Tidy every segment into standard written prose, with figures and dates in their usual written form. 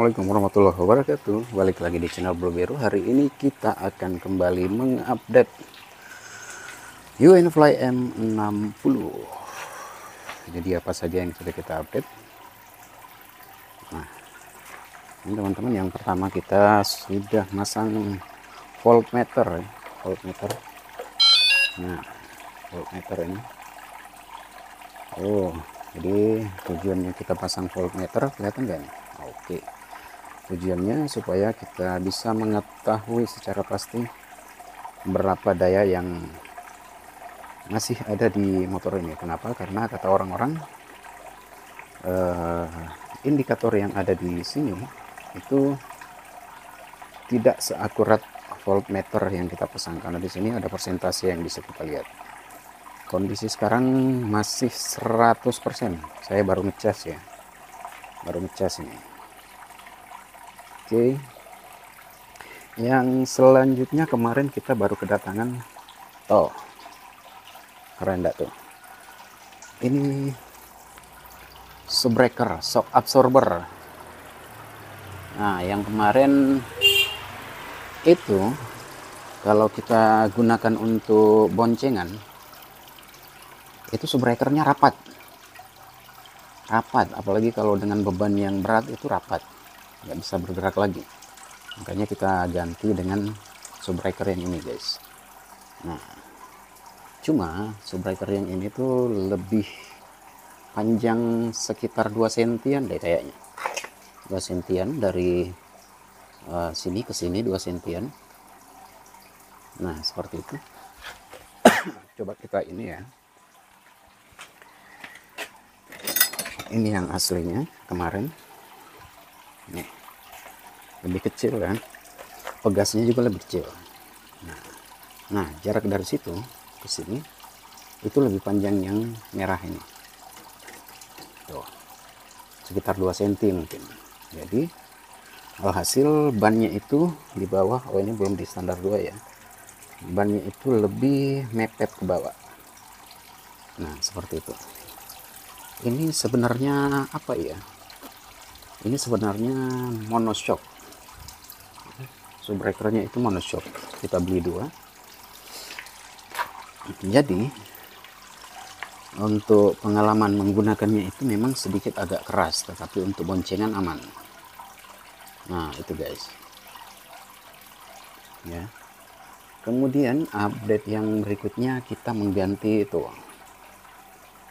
Assalamualaikum warahmatullahi wabarakatuh. Balik lagi di channel Blueberry. Hari ini kita akan kembali mengupdate UniFly M60. Jadi apa saja yang sudah kita update. Nah, ini teman-teman, yang pertama kita sudah masang voltmeter. Nah, voltmeter ini. Oh, jadi tujuannya kita pasang voltmeter, kelihatan nggak nih? Oke. Tujuannya supaya kita bisa mengetahui secara pasti berapa daya yang masih ada di motor ini. Kenapa? Karena kata orang-orang indikator yang ada di sini itu tidak seakurat voltmeter yang kita pasang, karena di sini ada persentase yang bisa kita lihat. Kondisi sekarang masih 100%. Saya baru ngecas ya. Baru ngecas ini. Oke. Yang selanjutnya kemarin kita baru kedatangan keren enggak tuh? Ini shockbreaker, shock absorber. Nah, yang kemarin itu kalau kita gunakan untuk boncengan, itu shockbreakernya rapat, apalagi kalau dengan beban yang berat itu rapat, nggak bisa bergerak lagi. Makanya kita ganti dengan shockbreaker yang ini, guys. Nah, cuma shockbreaker yang ini tuh lebih panjang sekitar 2 sentian deh kayaknya. 2 sentian dari sini ke sini, 2 sentian. Nah, seperti itu. Coba kita ini ya. Ini yang aslinya kemarin. Nih, lebih kecil kan, pegasnya juga lebih kecil. Nah, jarak dari situ ke sini itu lebih panjang yang merah ini. Tuh, sekitar 2 cm mungkin. Jadi alhasil bannya itu di bawah. Oh, ini belum di standar 2 ya. Bannya itu lebih mepet ke bawah. Nah, seperti itu. Ini sebenarnya apa ya? Ini sebenarnya monoshock. Shockbreakernya itu monoshock. Kita beli 2. Jadi untuk pengalaman menggunakannya itu memang sedikit agak keras, tetapi untuk boncengan aman. Nah, itu guys. Ya. Kemudian update yang berikutnya, kita mengganti itu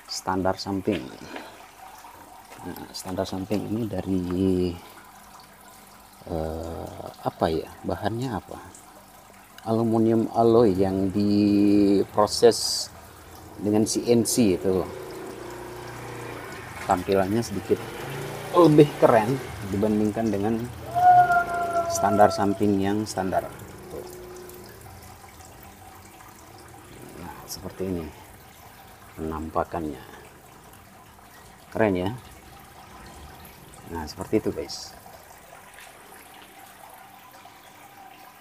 standar samping. Nah, standar samping ini dari apa ya, bahannya apa, aluminium alloy yang diproses dengan CNC. Itu tampilannya sedikit lebih keren dibandingkan dengan standar samping yang standar. Nah, seperti ini penampakannya, keren ya. Nah, seperti itu guys.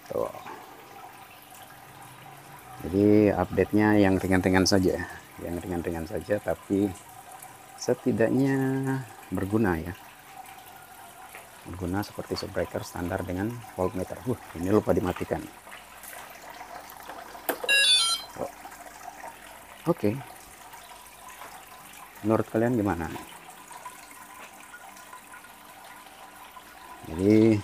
Tuh. Jadi update-nya yang ringan-ringan saja, tapi setidaknya berguna ya. Berguna seperti shockbreaker standar dengan voltmeter. Ini lupa dimatikan. Oke. Menurut kalian gimana? Jadi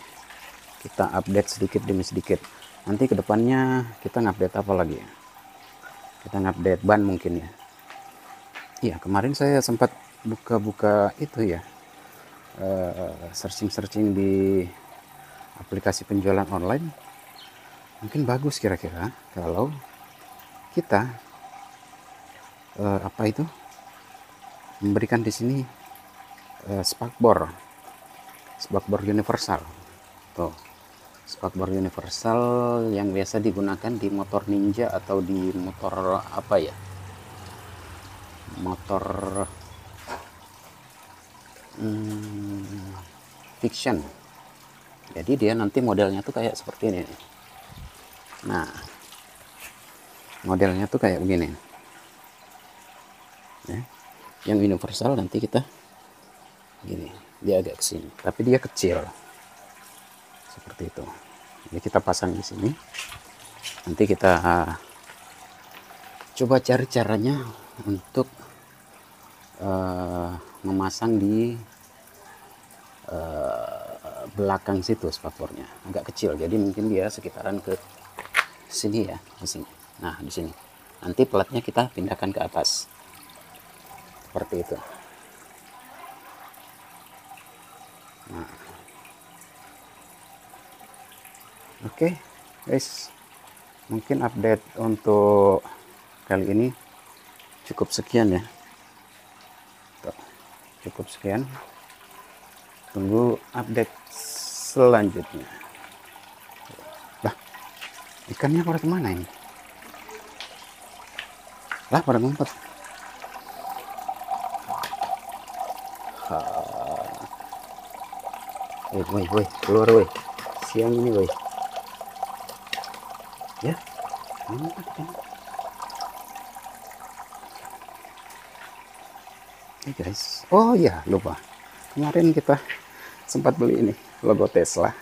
kita update sedikit demi sedikit. Nanti kedepannya kita ngupdate apa lagi ya? Kita ngupdate ban mungkin ya. Iya, kemarin saya sempat buka-buka itu ya, searching di aplikasi penjualan online. Mungkin bagus kira-kira kalau kita memberikan di sini spakbor universal. Tuh, spakbor universal yang biasa digunakan di motor Ninja atau di motor apa ya, motor fiction. Jadi dia nanti modelnya tuh kayak seperti ini nih. Nah, modelnya tuh kayak begini ya. Yang universal nanti kita gini, dia agak kesini, tapi dia kecil. seperti itu. Jadi kita pasang di sini. Nanti kita coba cari caranya untuk memasang di belakang situ spapornya. Agak kecil, jadi mungkin dia sekitaran ke sini ya, di sini. Nah, di sini. Nanti platnya kita pindahkan ke atas. Seperti itu. Nah. Oke, guys. Mungkin update untuk kali ini cukup sekian ya. Tuh, cukup sekian. Tunggu update selanjutnya. Lah, ikannya pada kemana ini? Lah, pada ngumpet. Woi, keluar woi. Siang ini woi. Ya, ngumpet kan. Guys. Oh iya, lupa. Kemarin kita sempat beli ini logo Tesla.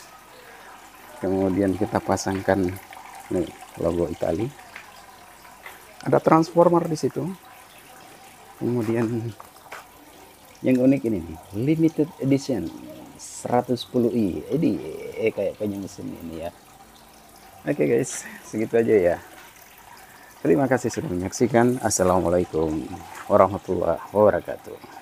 Kemudian kita pasangkan nih logo Itali. Ada transformer di situ. Kemudian yang unik ini nih, limited edition 110i. Ini kayak punya mesin ini ya. Oke guys, segitu aja ya. Terima kasih sudah menyaksikan. Assalamualaikum warahmatullahi wabarakatuh.